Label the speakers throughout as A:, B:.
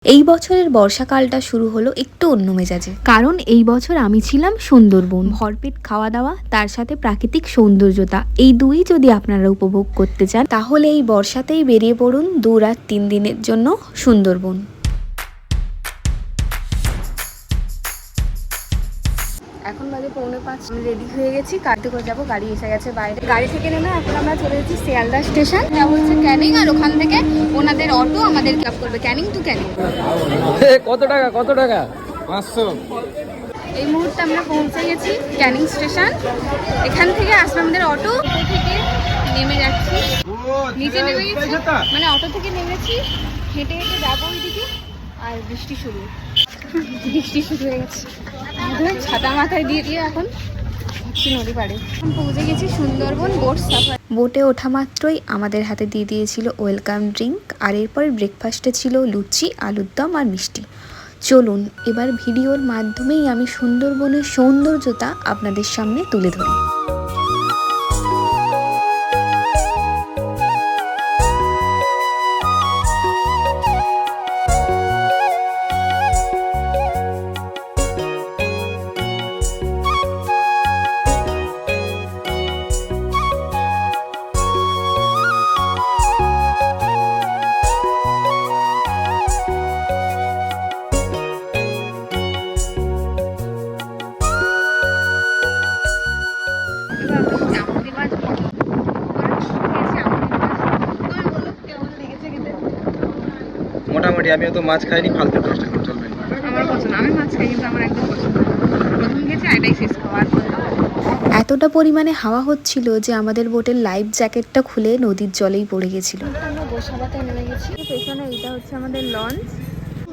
A: এই বছরের বর্ষাকালটা শুরু হলো একটু অন্য মেজাজে, কারণ এই বছর আমি ছিলাম সুন্দরবন। ভরপেট খাওয়া দাওয়া, তার সাথে প্রাকৃতিক সৌন্দর্যতা, এই দুই যদি আপনারা উপভোগ করতে চান তাহলে এই বর্ষাতেই বেরিয়ে পড়ুন 2 রাত 3 দিনের জন্য সুন্দরবন। এখন বাজে 4:45, আমি রেডি হয়ে গেছি, গাড়িতে করে যাবো। গাড়ি এসে গেছে বাইরে, গাড়ি থেকে নেমে এখন আমরা চলে এসেছি শিয়ালদা স্টেশন। যাবো হচ্ছে ক্যানিং, আর ওখান থেকে ওনাদের অটো আমাদের ক্যাব করবে ক্যানিং টু ক্যানিং।
B: কত টাকা 500।
A: এই মুহূর্তে আমরা পৌঁছে গেছি ক্যানিং স্টেশন। এখান থেকে আসলে আমাদের অটো থেকে নেমে যাচ্ছি, নিচে নেমে গেছি, মানে অটো থেকে নেমেছি, হেঁটে হেঁটে যাবো ওইদিকে। আর বৃষ্টি শুরু হয়ে গেছে, ছাতা মাথায় দিয়ে এখন নদী পাড়ে। এখন পৌঁছে গেছি সুন্দরবন বোট সাফারি। বোটে ওঠা মাত্রই আমাদের হাতে দিয়ে দিয়েছিল ওয়েলকাম ড্রিঙ্ক, আর এরপরে ব্রেকফাস্টে ছিল লুচি, আলুর দম আর মিষ্টি। চলুন এবার ভিডিওর মাধ্যমেই আমি সুন্দরবনের সৌন্দর্যতা আপনাদের সামনে তুলে ধরি।
B: মোটামুটি আমিও তো মাছ খাইনি, ফালতু টেস্ট এখন চলবে।
A: আমার পছন্দ, আমি মাছ খাই কিন্তু আমার একদম পছন্দ। প্রথম গেছে এটাই শেষ খাওয়ার। এতটা পরিমাণে হাওয়া হচ্ছিল যে আমাদের বোটের লাইফ জ্যাকেটটা খুলে নদীর জলেই পড়ে গেছিল। আমরা গোসাবাতে নেমে গেছি, পেছনে এইটা হচ্ছে আমাদের লঞ্চ।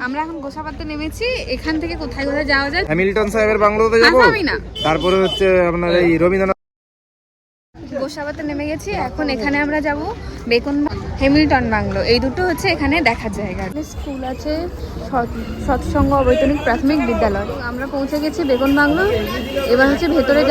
A: আমরা এখন গোসাবাতে নেমেছি। এখান থেকে কোথায় কোথায় যাওয়া যায়?
B: হ্যামিল্টন সাহেবের বাংলোতে যাব, তারপরে হচ্ছে আপনার এই রবীন্দ্রনাথ।
A: গোসাবাতে নেমে গেছি, এখন এখানে আমরা যাব বেকন হ্যামিল্টন বাংলো। এই দুটো হচ্ছে এখানে দেখার জায়গা। স্কুল আছে, সৎসঙ্গ অবৈতনিক প্রাথমিক বিদ্যালয়। আমরা পৌঁছে গেছি বেকন বাংলো। এবার হচ্ছে ভেতরে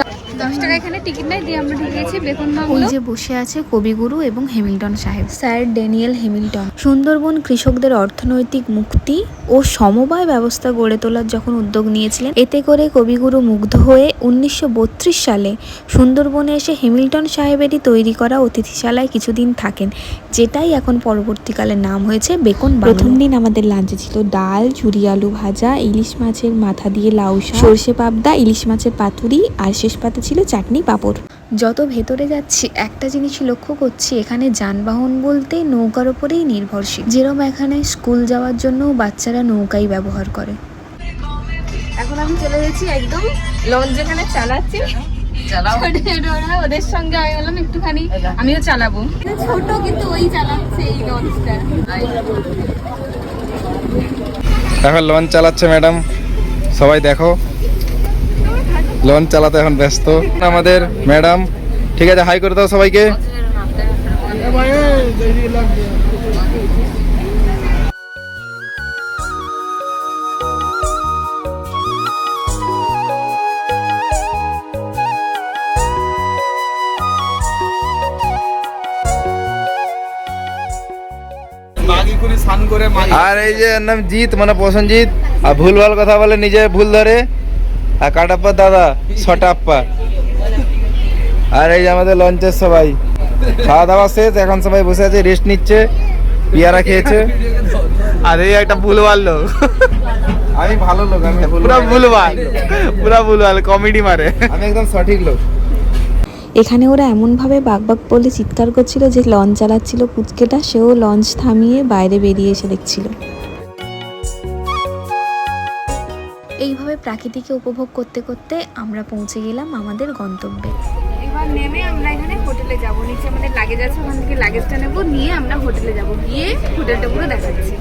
A: 10 টাকা এখানে টিকিট নেই, দিয়ে আমরা ঢুকেছি বেকন বাংলো। ওই যে বসে আছে কবিগুরু এবং হ্যামিল্টন সাহেব, স্যার ড্যানিয়েল হ্যামিল্টন। সুন্দরবন কৃষকদের অর্থনৈতিক মুক্তি ও সমবায় ব্যবস্থা গড়ে তোলার যখন উদ্যোগ নিয়েছিলেন, এতে করে কবিগুরু মুগ্ধ হয়ে 1932 সালে সুন্দরবনে এসে হ্যামিল্টন সাহেবেরই তৈরি করা অতিথিশালায় কিছুদিন থাকেন, যেটাই এখন পরবর্তীকালে নাম হয়েছে বেকন বাংলো। প্রথম দিন আমাদের লাঞ্চে ছিল ডাল, ঝুরি আলু ভাজা, ইলিশ মাছের মাথা দিয়ে লাউ শাক, সর্ষে পাবদা, ইলিশ মাছের পাতুরি, আর শেষ পাতে ছিল চাটনি পাঁপড়। যত ভেতরে যাচ্ছি একটা জিনিস লক্ষ্য করছি, এখানে যানবাহন বলতে নৌকার ওপরেই নির্ভরশীল। যেরকম এখানে স্কুল যাওয়ার জন্য বাচ্চারা নৌকাই ব্যবহার করে। এখন আমি চলে গেছি একদম লঞ্চ যেখানে চালাচ্ছি, ওদের সঙ্গে আমি বললাম একটুখানি আমিও চালাবো। ছোট কিন্তু ওই চালাচ্ছে এই লঞ্চটা।
B: এখন লঞ্চ চালাচ্ছে ম্যাডাম, সবাই দেখো লঞ্চ চালাতে এখন ব্যস্ত আমাদের ম্যাডাম। ঠিক আছে, হাই করে দাও সবাইকে। আর এই যে নাম জিৎ, মানে প্রসেনজিৎ, আর ভুলভাল কথা বলে, নিজে ভুল ধরে। আর কাটাপ্পা দাদা ছটাপ্পা। আর এই যে আমাদের লঞ্চের সবাই খাওয়া দাওয়া শেষ, এখন সবাই বসে আছে, রেস্ট নিচ্ছে, পিয়ারা খেয়েছে। আর এই একটা ভুলভাল লোক, আমি ভালো লোক, আমি পুরা ভুলভাল কমেডি মারে, আমি একদম সঠিক লোক।
A: এখানে ওরা এমনভাবে বাগবাগ বলে চিৎকার করছিল যে লঞ্চ চালাচ্ছিল পুচকেটা, সেও লঞ্চ থামিয়ে বাইরে বেরিয়ে এসে দেখছিল। এইভাবে প্রাকৃতিকে উপভোগ করতে করতে আমরা পৌঁছে গেলাম আমাদের গন্তব্যে। এবার নেমে আমরা এখানে হোটেলে যাব। নিচে আমাদের লাগেজ আছে, ওখান থেকে লাগেজটা নেব, নিয়ে আমরা হোটেলে যাব, গিয়ে হোটেলটা পুরো দেখাচ্ছি।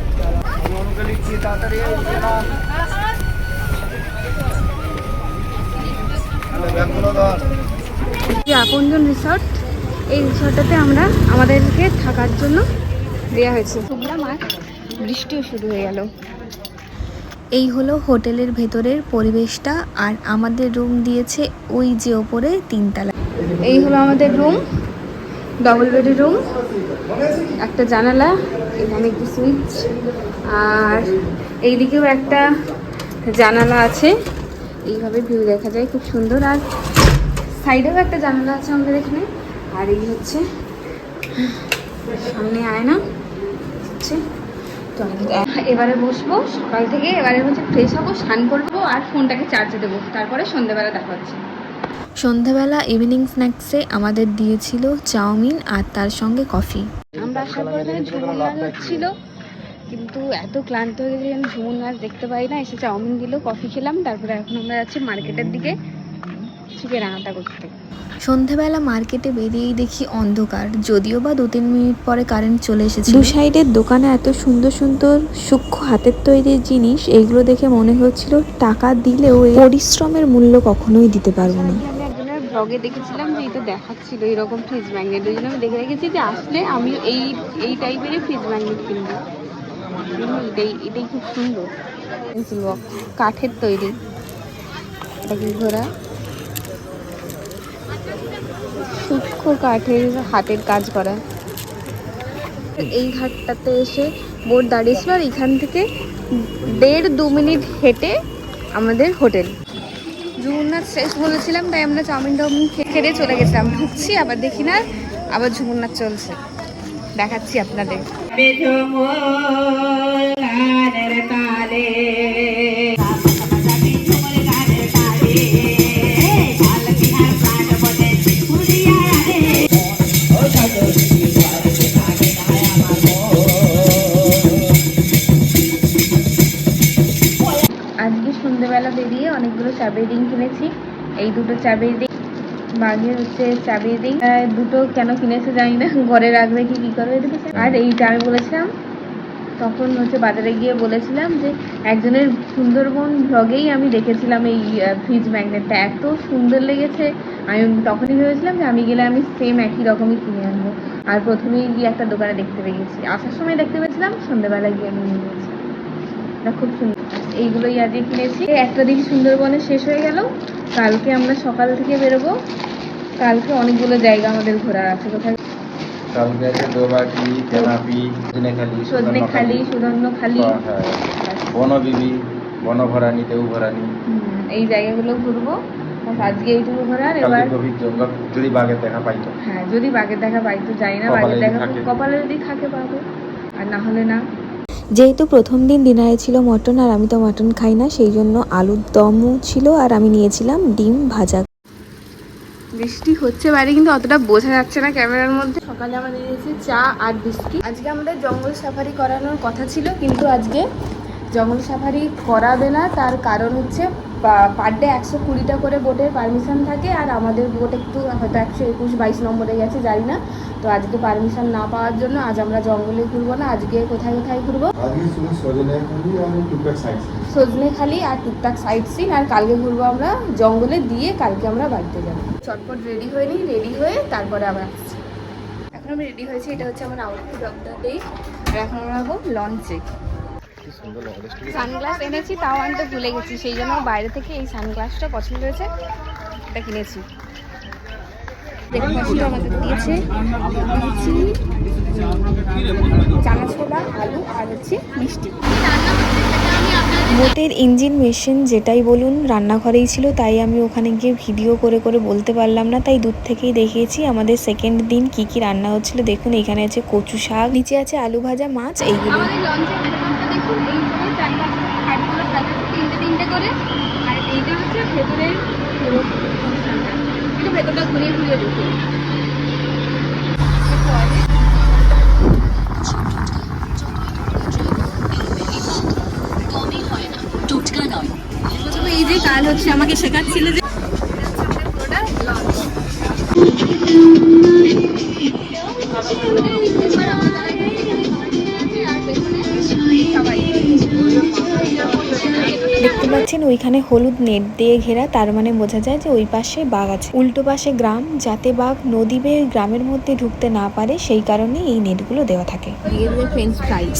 A: আপনজন রিসর্ট, এই রিসর্টটাতে আমাদেরকে থাকার জন্য দেওয়া হয়েছে। শুকনা মাছ, বৃষ্টিও শুরু হয়ে গেল। এই হলো হোটেলের ভেতরের পরিবেশটা, আর আমাদের রুম দিয়েছে ওই যে ওপরে 3 তলা। এই হলো আমাদের রুম, ডবল বেডের রুম, একটা জানালা, এখানে একটু সুইচ, আর এইদিকেও একটা জানালা আছে, এইভাবে ভিউ দেখা যায় খুব সুন্দর। আর সাইডেও একটা জানালা আছে আমাদের এখানে। আর এই হচ্ছে সামনে আয়না হচ্ছে। তো এবারে বসবো সকাল থেকে, এবারে হচ্ছে ফ্রেশ হবো, স্নান করবো আর ফোনটাকে চার্জে দেবো, তারপরে সন্ধ্যেবেলা দেখা হচ্ছে। সন্ধ্যাবেলা ইভিনিং স্ন্যাক্সে আমাদের দিয়েছিল চাউমিন আর তার সঙ্গে কফি। আমরা আসার পরে ঝুমুর নাচ হচ্ছিল, কিন্তু এত ক্লান্ত হয়ে গেছে আমি ঝুমুর নাচ দেখতে পাই না। এসে চাউমিন দিল, কফি খেলাম, তারপরে এখন আমরা যাচ্ছি মার্কেটের দিকে কিছু কেনাকাটা করতে। সন্ধ্যাবেলা মার্কেটে বেরিয়েই দেখি অন্ধকার, যদিও বা 2-3 মিনিট পরে কারেন্ট চলে এসেছে। দু সাইডের দোকানে এত সুন্দর সুন্দর সূক্ষ্ম হাতের তৈরি জিনিস, এইগুলো দেখে মনে হচ্ছিল টাকা দিলেও এই পরিশ্রমের মূল্য কখনোই দিতে পারবো না। আমি একজনের ব্লগে দেখেছিলাম যে এটা দেখাচ্ছিল এরকম ফ্রিজ ম্যাগনেট, ওই জন্য আমি দেখে রেখেছি যে আসলে আমি এই টাইপেরই ফ্রিজ ম্যাগনেট কিনবো। এটাই খুব সুন্দর, কাঠের তৈরি। এটা কি ঘোড়া, সূক্ষ্ম কাঠের হাতের কাজ করা। এই ঘাটটাতে এসে বোট দাঁড়িয়েছিল আর এখান থেকে 1.5-2 মিনিট হেঁটে আমাদের হোটেল। ঝুমুর নাচ শেষ বলেছিলাম, তাই আমরা চাউমিন খেয়ে চলে গেছিলাম। ঢুকছি আবার দেখি না, আবার ঝুমুর নাচ চলছে, দেখাচ্ছি আপনাদের। আজকে সন্ধ্যেবেলা বেরিয়ে অনেকগুলো চাবির রিং কিনেছি। এই দুটো চাবির রিং, বাঘের হচ্ছে চাবির রিং। দুটো কেন কিনেছে জানি না, ঘরে রাখবে কি করবে। আর এইটা আমি বলেছিলাম তখন হচ্ছে বাজারে গিয়ে বলেছিলাম যে একজনের সুন্দরবন ব্লগেই আমি দেখেছিলাম এই ফ্রিজ ম্যাগনেটটা, এত সুন্দর লেগেছে। আমি তখনই ভেবেছিলাম যে আমি গেলে আমি সেম একই রকমই কিনে আনবো। আর প্রথমেই গিয়ে একটা দোকানে দেখতে পেয়ে গেছি, আসার সময় দেখতে পেয়েছিলাম, সন্ধ্যেবেলায় গিয়ে আমি নিয়ে গেছি। এটা খুব সুন্দর, এইগুলোই আজকে কিনেছি। একটা দিন সুন্দরবনে শেষ হয়ে গেল, কালকে আমরা সকাল থেকে বেরোবো। কালকে অনেকগুলো জায়গা আমাদের ঘোরার আছে। কোথায়?
B: কালকে আছে দোবাটি, তেলাপি,
A: সজনেখালি, সুধন্যখালি,
B: বনবিবি, বনভরানি, দেওভরানি,
A: এই জায়গাগুলো ঘুরবো। আজকে এইটুকু ঘোরার। এবার
B: যদি বাঘের দেখা পাইতো,
A: হ্যাঁ যদি বাঘের দেখা পাইতো, যাই না, বাঘের দেখা কপালে যদি থাকে পাবো, আর না হলে না। যেহেতু প্রথম দিন ডিনারে ছিল মটন, আর আমি তো মটন খাই না, সেই জন্য আলুর দমও ছিল, আর আমি নিয়েছিলাম ডিম ভাজা। বৃষ্টি হচ্ছে বাইরে, কিন্তু অতটা বোঝা যাচ্ছে না ক্যামেরার মধ্যে। সকালে আমাদের দিয়েছে চা আর বিস্কিট। আজকে আমাদের জঙ্গল সাফারি করানোর কথা ছিল, কিন্তু আজকে জঙ্গল সাফারি করাবে না। তার কারণ হচ্ছে পার ডে 120টা করে বোটের পারমিশন থাকে, আর আমাদের বোট একটু হয়তো 121-22 নম্বরে গেছে, জানি না। তো আজকে পারমিশন না পাওয়ার জন্য আজ আমরা জঙ্গলে ঘুরবো না। আজকে কোথায় ঘুরবো? সজনেখালি আর টুকটাক সাইট সিন, আর কালকে ঘুরবো আমরা জঙ্গলে, দিয়ে কালকে আমরা বাড়িতে যাবো। চটপট রেডি হয়ে নিই, রেডি হয়ে তারপরে আমরা আসছি। এখন আমি রেডি হয়েছি, এটা হচ্ছে আমার আউটফিট অফ দ্য ডে। আর এখন আমরা যাবো লঞ্চে। সানগ্লাস এনেছি, তাও আনতে ভুলে গেছি, সেই জন্য বাইরে থেকে এই সানগ্লাসটা পছন্দ হয়েছে, এটা কিনেছি। ব্রেকফাস্টে আমাদের দিয়েছে চানা ছোলা, আলু আর হচ্ছে মিষ্টি। বোটের ইঞ্জিন মেশিন যেটাই বলুন রান্নাঘরেই ছিল, তাই আমি ওখানে গিয়ে ভিডিও করে করে বলতে পারলাম না, তাই দূর থেকেই দেখিয়েছি। আমাদের সেকেন্ড দিন কি কি রান্না হচ্ছিল দেখুন। এখানে আছে কচু শাক, নিচে আছে আলু ভাজা, মাছ, এইগুলো। তিনটে করে, আর এইটা হচ্ছে ভেতরের ভেতরটা ঘুরিয়ে ঘুরিয়ে দেখুন। এই যে কাল হচ্ছে আমাকে শেখাচ্ছিল যে দেখতে পাচ্ছেন ওইখানে হলুদ নেট দিয়ে ঘেরা, তার মানে বোঝা যায় যে ওই পাশে বাঘ আছে। উল্টো পাশে গ্রাম, যাতে বাঘ নদী বেয়ে গ্রামের মধ্যে ঢুকতে না পারে, সেই কারণে এই নেটগুলো দেওয়া থাকে।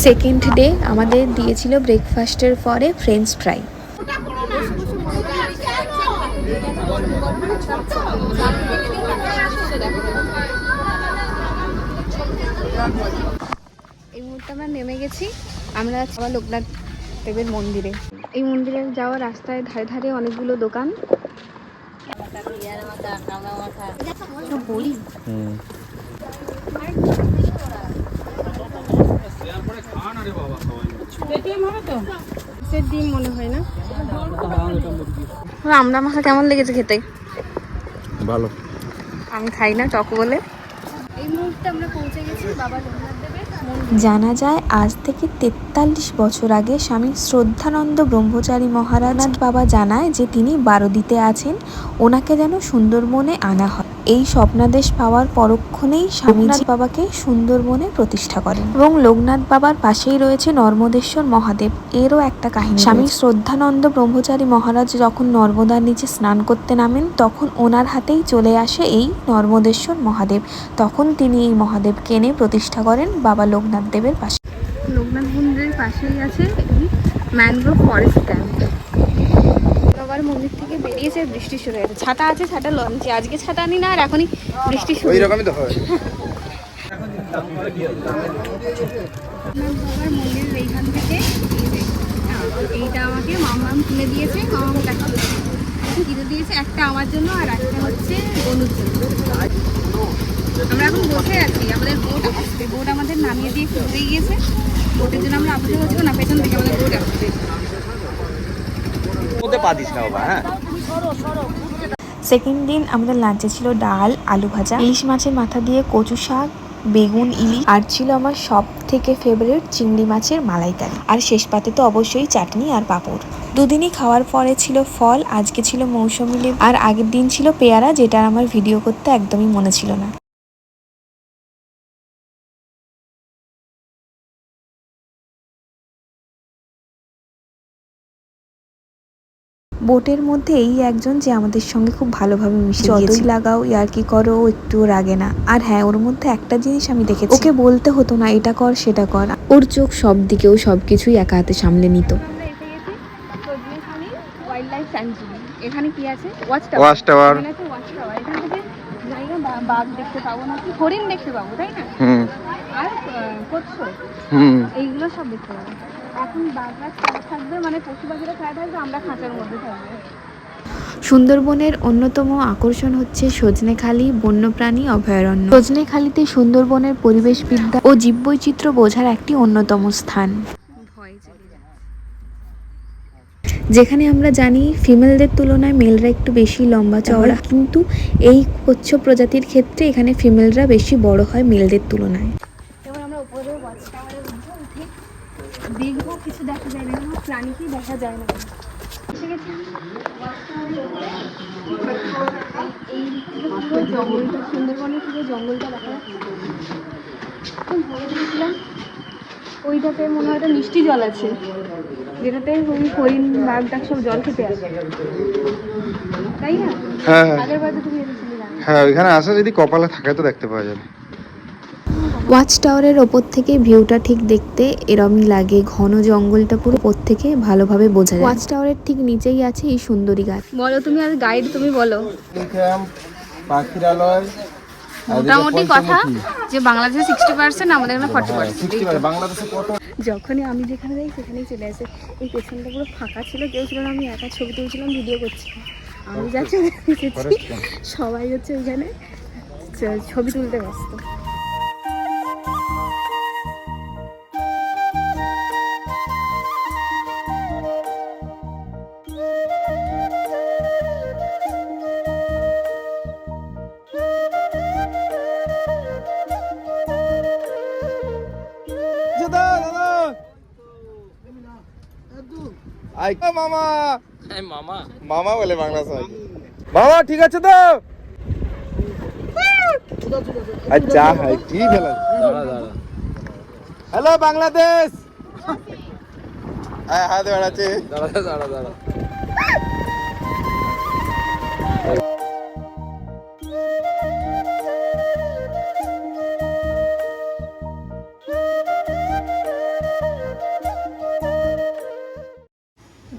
A: সেকেন্ড ডে আমাদের দিয়েছিল ব্রেকফাস্টের পরে ফ্রেঞ্চ ফ্রাই। এই মুহূর্তে আমরা নেমে গেছি। আমরা আবার লোকনাথ দেবের মন্দিরে। এই মন্দিরে যাওয়ার রাস্তায় ধারে ধারে অনেকগুলো দোকান। বলি ডিম মনে হয় না। আমরা মাখা কেমন লেগেছে খেতে?
B: ভালো।
A: আমি খাই না টক বলে। এই মুহূর্তে আমরা পৌঁছে গেছি বাবা লোকনাথ দেবের।
C: জানা যায় আজ থেকে 43 বছর আগে স্বামী শ্রদ্ধানন্দ ব্রহ্মচারী মহারাজ বাবা জানায় যে তিনি বারোদিতে আছেন, ওনাকে যেন সুন্দরবনে আনা হয়। এই স্বপ্নাদেশ পাওয়ার পরক্ষণেই স্বামীজি বাবাকে সুন্দরবনে প্রতিষ্ঠা করেন। এবং লোকনাথ বাবার পাশেই রয়েছে নর্মদেশ্বর মহাদেব, এরও একটা কাহিনী। স্বামী শ্রদ্ধানন্দ ব্রহ্মচারী মহারাজ যখন নর্মদার নিচে স্নান করতে নামেন তখন ওনার হাতেই চলে আসে এই নর্মদেশ্বর মহাদেব। তখন তিনি এই মহাদেবকে এনে প্রতিষ্ঠা করেন বাবা লোকনাথ দেবের পাশে।
A: লোকনাথ মন্দিরের পাশেই আছে ম্যানগ্রোভ ফরেস্ট ক্যাম্প। বাবার মন্দির থেকে বেরিয়েছে, বৃষ্টি শুরু হয়েছে। ছাতা আছে, ছাতা লঞ্চে। আজকে ছাতা আনি না, আর এখনই বৃষ্টি শুরু।
B: ওই রকমই তো হয়।
A: বাবার মন্দিরের এইখান থেকে এইটা আমাকে মামাম কিনে দিয়েছে। মামাম কিনে দিয়েছে একটা আমার জন্য আর একটা হচ্ছে বনুর জন্য। আমরা এখন বসে আছি, আমাদের বোট আসছে। বোট আমাদের নামিয়ে দিয়ে ঘুরে গিয়েছে। বোটের জন্য আমরা অপেক্ষা করছি না, পেছন থেকে আমাদের বোট আসছে।
C: সেকেন্ড দিন আমাদের লাঞ্চে ছিল ডাল, আলু ভাজা, ইলিশ মাছের মাথা দিয়ে কচু শাক, বেগুন, ইলিশ, আর ছিল আমার সব থেকে ফেভারিট চিংড়ি মাছের মালাইকারি। আর শেষ পাতে তো অবশ্যই চাটনি আর পাঁপড়। দুদিনই খাওয়ার পরে ছিল ফল, আজকে ছিল মৌসুমী লেবু, আর আগের দিন ছিল পেয়ারা, যেটা আমার ভিডিও করতে একদমই মনে ছিল না। বোটের মধ্যে এই একজন যে আমাদের সঙ্গে খুব ভালোভাবে মিশে গিয়েছে। যতই লাগাও ইয়ার্কি করো, ও একটু রাগে না। আর হ্যাঁ, ওর মধ্যে একটা জিনিস আমি দেখেছি, ওকে বলতে হতো না এটা কর সেটা কর, ওর চোখ সব দিকে, ও সবকিছুই একা হাতে সামলে নিত।
A: এখানে কি আছে?
B: Watch tower.
A: এখান থেকে জায়গা বাঘ দেখতে পাবো, নাকি হরিণ দেখতে পাবো, তাই না? আর কচ্ছপ, এইগুলো সব দেখতে পাবো। এখন বাঘরা ছাড়া থাকবে, মানে পশু পাখিরা ছাড়া থাকবে, আমরা খাঁচার মধ্যে থাকবো।
C: সুন্দরবনের অন্যতম আকর্ষণ হচ্ছে সজনেখালি বন্যপ্রাণী অভয়ারণ্য। সজনেখালিতে সুন্দরবনের পরিবেশবিদ্যা ও জীববৈচিত্র্য বোঝার একটি অন্যতম স্থান। যেখানে আমরা জানি ফিমেলদের তুলনায় মেলরা একটু বেশি লম্বা চওড়া, কিন্তু এই কচ্ছপ প্রজাতির ক্ষেত্রে এখানে ফিমেলরা বেশি বড় হয় মেলদের তুলনায়।
A: এবার আমরা উপরে ওয়াচ টাওয়ারের মধ্যে উঠে দেখবো, কিছু দেখা যায় না, প্রাণীকেই দেখা যায় না। এসে গেছি ওয়াচ টাওয়ারের উপরে। এই পুরো জঙ্গলটা, সুন্দরবনের পুরো জঙ্গলটা দেখা যাচ্ছে। খুব ভালো দেখছিলাম। ওইটাতে মনে হয় একটা মিষ্টি জল আছে, যেটাতে ওই হরিণ বাঘ টাক সব জল খেতে আসে, তাই না?
B: হ্যাঁ
A: আগের বার তো তুমি এসেছিলে।
B: হ্যাঁ, ওইখানে আসা যদি কপালে থাকে তো দেখতে পাওয়া যাবে।
C: ওয়াচ টাওয়ারের ওপর থেকে ভিউটা ঠিক দেখতে এরমই লাগে, ঘন জঙ্গলটা পুরো ওপর থেকে ভালোভাবে বোঝা যায়। ওয়াচ টাওয়ারের ঠিক নিচেই আছে এই সুন্দরী গাছ।
A: বলো তুমি, আর গাইড তুমি বলো।
B: পাখিরালয়
A: মোটামুটি কথা যে বাংলাদেশে 60%, আমাদের এখানে 40%।
B: বাংলাদেশে কত?
A: যখনই আমি যেখানে যাই সেখানেই চলে আসে। এই পেছনটা পুরো ফাঁকা ছিল, কেউ ছিল না, আমি একা ছবি তুলছিলাম, ভিডিও করছিলাম। আমি যা চলে এসেছি, সবাই হচ্ছে ওইখানে ছবি তুলতে ব্যস্ত।
B: মামা মামা মামা বলে বাংলা সবাই। মামা ঠিক আছে তো? আচ্ছা, কি ফেলা? হ্যালো বাংলাদেশ, হাত বাড়াচ্ছে।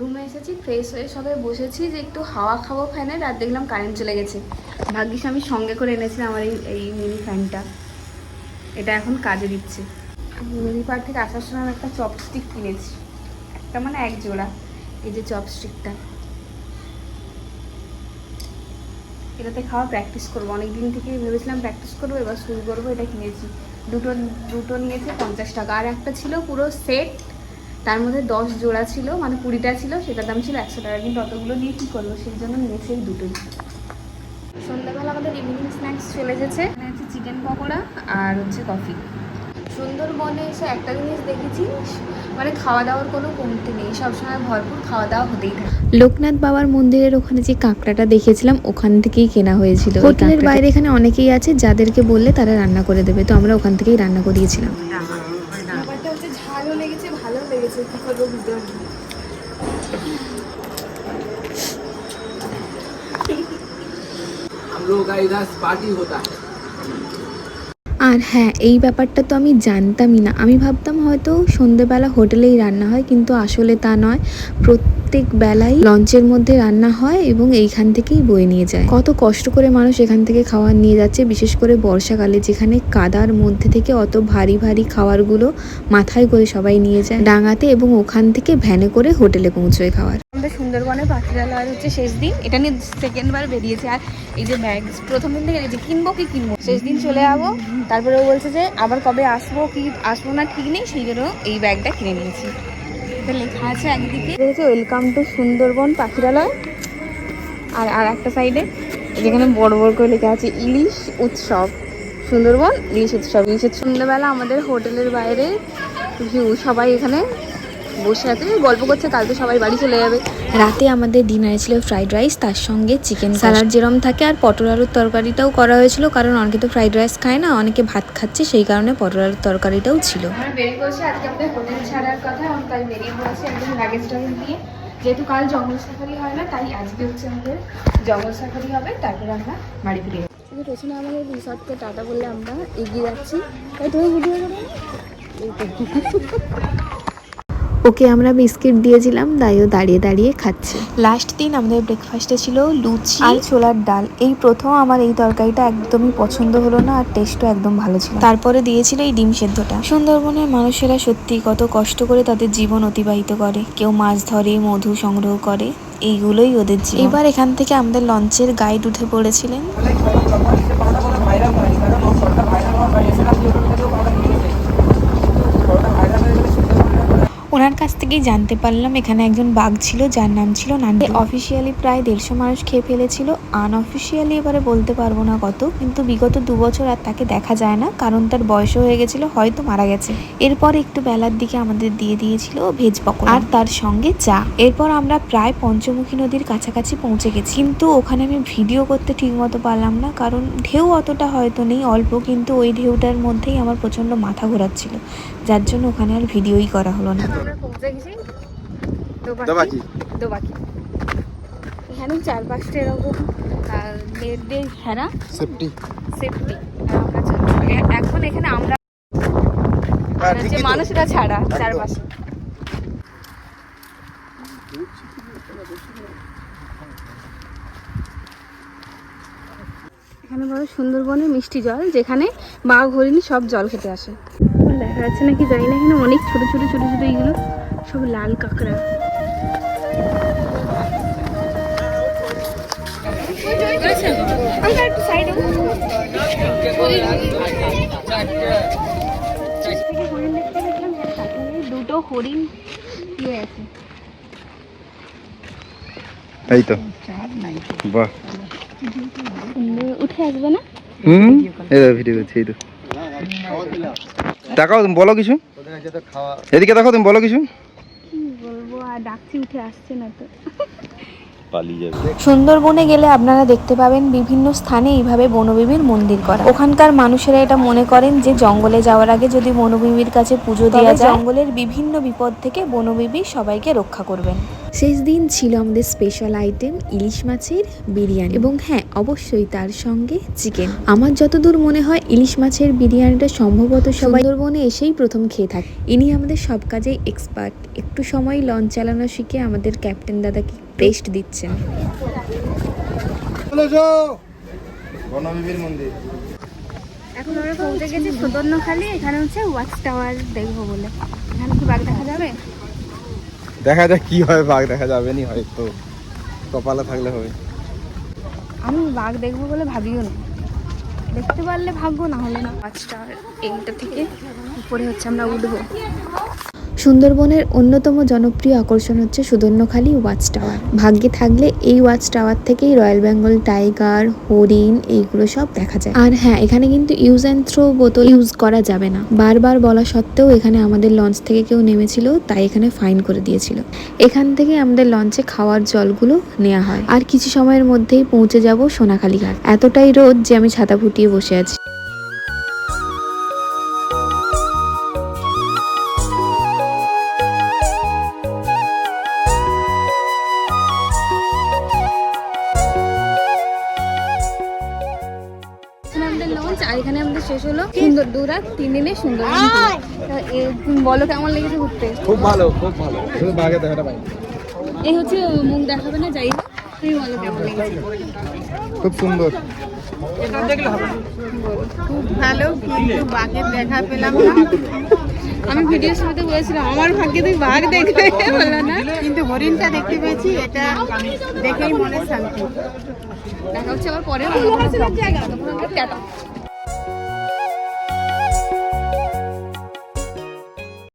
A: রুমে এসেছি, ফ্রেশ হয়ে সবাই বসেছি যে একটু হাওয়া খাবো ফ্যানের, আর দেখলাম কারেন্ট চলে গেছে। ভাগ্যিস আমি সঙ্গে করে এনেছিলাম আমার এই মিনি ফ্যানটা, এটা এখন কাজে দিচ্ছে। মিনি পার্ক থেকে আসার সময় আমি একটা চপস্টিক কিনেছি, একটা একটা মানে এক জোড়া। এই যে চপস্টিকটা, এটাতে খাওয়া প্র্যাকটিস করবো। অনেক দিন থেকে ভেবেছিলাম প্র্যাকটিস করবো, এবার শুরু করবো। এটা কিনেছি, দুটো নিয়েছে 50 টাকা। আর একটা ছিল পুরো সেট, তার মধ্যে 10 জোড়া ছিল, মানে 20টা ছিল, সেটার দাম ছিল 100 টাকা। কিন্তু অতগুলো নিয়ে কী করবো, সেই জন্য নিয়েছি এই দুটোই। সন্ধ্যাবেলা আমাদের ইভিনিং স্ন্যাক্স চলে এসেছে। এখানে হচ্ছে চিকেন পকোড়া আর হচ্ছে কফি। সুন্দরবনে এসে একটা জিনিস দেখেছি, মানে খাওয়া দাওয়ার কোনো কমতি নেই, সবসময় ভরপুর খাওয়া দাওয়া হতেই থাকে।
C: লোকনাথ বাবার মন্দিরের ওখানে যে কাঁকড়াটা দেখেছিলাম ওখান থেকেই কেনা হয়েছিল। হোটেলের বাইরে এখানে অনেকেই আছে যাদেরকে বললে তারা রান্না করে দেবে, তো আমরা ওখান থেকেই রান্না করিয়েছিলাম।
A: ব্যাপারটা হচ্ছে ঝালও লেগেছে, ভালো লেগেছে, কী করবো বুঝতে পারছি না।
D: हम लोग का इधर पार्टी होता है।
C: আর হ্যাঁ, এই ব্যাপারটা তো আমি জানতামই না। আমি ভাবতাম হয়তো সন্ধেবেলা হোটেলেই রান্না হয়, কিন্তু আসলে তা নয়। প্রত্যেক বেলাই লঞ্চের মধ্যে রান্না হয় এবং এইখান থেকেই বয়ে নিয়ে যায়। কত কষ্ট করে মানুষ এখান থেকে খাবার নিয়ে যাচ্ছে, বিশেষ করে বর্ষাকালে, যেখানে কাদার মধ্যে থেকে অত ভারী ভারী খাবারগুলো মাথায় করে সবাই নিয়ে যায় ডাঙাতে, এবং ওখান থেকে ভ্যানে করে হোটেলে পৌঁছয় খাবার।
A: আমাদের সুন্দরবনে পাখিরালয় হচ্ছে শেষ দিন, এটা নিয়ে সেকেন্ডবার বেরিয়েছে। আর এই যে ব্যাগ, প্রথম দিন থেকে যে কিনবো কি কিনবো, শেষ দিন চলে যাবো। তারপরে ও বলছে যে আবার কবে আসবো কি আসবো না ঠিক নেই, সেই জন্য এই ব্যাগটা কিনে নিয়েছি। এটা লেখা আছে একদিকে ওয়েলকাম টু সুন্দরবন পাখিরালয়, আর একটা সাইডে যেখানে বড় বড় করে লেখা আছে ইলিশ উৎসব, সুন্দরবন ইলিশ উৎসব। ইলিশের সন্ধ্যাবেলা আমাদের হোটেলের বাইরে ভিউ, সবাই এখানে বসে আছে গল্প করছে, কালকে সবাই বাড়ি চলে যাবে।
C: রাতে আমাদের ডিনারে ছিল ফ্রাইড রাইস, তার সঙ্গে চিকেন স্যালাড যেরম থাকে, আর পটল আলুর তরকারিটাও করা হয়েছিল, কারণ অনেকে তো ফ্রাইড রাইস খায় না, অনেকে ভাত খাচ্ছে, সেই কারণে পটল আলুর তরকারিটাও ছিল।
A: আমরা বেরিয়ে পড়ছি, আজকে আমাদের হোটেল ছাড়ার কথা, আমরা তাই বেরিয়ে পড়ছি একদম লাগেজ টাগেজ দিয়ে। যেহেতু কাল জঙ্গল সাফারি হয় না, তাই আজকে হচ্ছে আমাদের জঙ্গল সাফারি হবে, তারপরে আমরা বাড়ি ফিরে যাবো। পেছনে আমাদের রিসর্টকে টাটা বললে আমরা এগিয়ে যাচ্ছি। তাই তুমি ভিডিও করো।
C: ওকে আমরা বিস্কিট দিয়েছিলাম, তাই ও দাঁড়িয়ে দাঁড়িয়ে খাচ্ছে। লাস্ট দিন আমাদের ব্রেকফাস্টে ছিল লুচি আর ছোলার ডাল। এই প্রথম আমার এই তরকারিটা একদমই পছন্দ হলো না, আর টেস্টও একদম ভালো ছিল। তারপরে দিয়েছিল এই ডিম সেদ্ধটা। সুন্দরবনের মানুষেরা সত্যি কত কষ্ট করে তাদের জীবন অতিবাহিত করে। কেউ মাছ ধরে, মধু সংগ্রহ করে, এইগুলোই ওদের জীবন। এবার এখান থেকে আমাদের লঞ্চের গাইড উঠে পড়েছিলেন। ওনার কাছ থেকেই জানতে পারলাম এখানে একজন বাঘ ছিল যার নাম ছিল নান্টু। অফিসিয়ালি প্রায় 150 মানুষ খেয়ে ফেলেছিল, আনঅফিসিয়ালি এবারে বলতে পারবো না কত, কিন্তু বিগত 2 বছর আর তাকে দেখা যায় না, কারণ তার বয়সও হয়ে গেছিল, হয়তো মারা গেছে। এরপর একটু বেলার দিকে আমাদের দিয়ে দিয়েছিল ভেজ পকোড়া আর তার সঙ্গে চা। এরপর আমরা প্রায় পঞ্চমুখী নদীর কাছাকাছি পৌঁছে গেছি, কিন্তু ওখানে আমি ভিডিও করতে ঠিক মতো পারলাম না, কারণ ঢেউ অতটা হয়তো নেই, অল্প, কিন্তু ওই ঢেউটার মধ্যেই আমার প্রচণ্ড মাথা ঘোরাচ্ছিল, যার জন্য ওখানে আর ভিডিওই করা হলো না।
A: আমরা পৌঁছে গেছি দোবাকি। এখানে চারপাশটা এরকম নেট দিয়ে ঘেরা, সেফটি। আর আমরা চলছি এখন এখানে, আমরা যে মানুষরা ছাড়া চারপাশে। এখানে বড় সুন্দরবনের মিষ্টি জল, যেখানে বাঘ হরিণ সব জল খেতে আসে। দেখা যাচ্ছে নাকি জানি না, এখানে অনেক ছোট ছোট ছোট ছোট এইগুলো সব লাল কাঁকড়া। একটু সাইডে হরিণ দেখতে দেখলাম, দুটো হরিণ ইয়ে আছে।
B: এই তো বাহ,
A: উঠে আসবে না?
B: এই তো ভিডিও করছি। এই তো তাকাও, তুমি বলো কিছু, এদিকে দেখো, তুমি বলো কিছু।
A: কি বলবো, আর ডাকছি উঠে আসছে না তো।
C: সুন্দরবনে গেলে আপনারা দেখতে পাবেন বিভিন্ন স্থানে এইভাবে বনবিবির মন্দির করা। ওখানকার মানুষেরা এটা মনে করেন যে জঙ্গলে যাওয়ার আগে যদি বনবিবির কাছে পুজো দেওয়া যায়, জঙ্গলের বিভিন্ন বিপদ থেকে বনবিবি সবাইকে রক্ষা করবেন। শেষ দিন ছিল আমাদের স্পেশাল আইটেম ইলিশ মাছের বিরিয়ানি, এবং হ্যাঁ, অবশ্যই তার সঙ্গে চিকেন। আমার যতদূর মনে হয় ইলিশ মাছের বিরিয়ানিটা সম্ভবত সবাই সুন্দরবনে এসেই প্রথম খেয়ে থাকে। ইনি আমাদের সব কাজেই এক্সপার্ট। একটু সময় লঞ্চ চালানো শিখে আমাদের ক্যাপ্টেন দাদাকে টেস্ট দিচ্ছেন।
B: বনবিবির মন্দির।
A: এখন আমরা পৌঁছে গেছি সুদর্ণখালি। এখানে হচ্ছে ওয়াচ টাওয়ার দেখবো বলে। এখানে কি বাঘ দেখা যাবে?
B: দেখা যাক কি হয়, বাঘ দেখা যাবে নি হয়তো, কপালে থাকলে হবে।
A: আমি বাঘ দেখবো বলে ভাবিও না, দেখতে পারলে ভাগ্য, না হলে না। পাঁচটা এইটা থেকে উপরে হচ্ছে আমরা উঠবো।
C: সুন্দরবনের অন্যতম জনপ্রিয় আকর্ষণ হচ্ছে সুদর্ণখালি ওয়াচ টাওয়ার। ভাগ্যে থাকলে এই ওয়াচ টাওয়ার থেকেই রয়্যাল বেঙ্গল টাইগার, হরিণ এইগুলো সব দেখা যায়। আর হ্যাঁ, এখানে কিন্তু ইউজ অ্যান্ড থ্রো বোতল ইউজ করা যাবে না। বারবার বলা সত্ত্বেও এখানে আমাদের লঞ্চ থেকে কেউ নেমেছিল, তাই এখানে ফাইন করে দিয়েছিল। এখান থেকে আমাদের লঞ্চে খাওয়ার জলগুলো নেওয়া হয়। আর কিছু সময়ের মধ্যেই পৌঁছে যাব সোনাখালী ঘাট। এতটাই রোদ যে আমি ছাতা ফুটিয়ে বসে আছি।
A: আমাদের লঞ্চ, আর এখানে আমাদের শেষ হলো সুন্দর 2 রাত 3 দিনে সুন্দরবন tour। বলো কেমন লেগেছে ঘুরতে?
B: খুব ভালো, খুব ভালো। শুধু বাঘের দেখাটা পাই।
A: এই হচ্ছে মুখ দেখাবে না, যাই হোক তুমি বলো কেমন লেগেছে?
B: খুব সুন্দর।
E: খুব ভালো, কিন্তু বাঘের দেখা পেলাম না।
A: আমি ভিডিওর শুরুতে বলেছিলাম আমার ভাগ্যে তুই বাঘ দেখতে, বলো না।
E: কিন্তু হরিণটা দেখতে পেয়েছি, এটা দেখেই মনে শান্তি।
A: দেখা হচ্ছে আবার পরে, টাটা।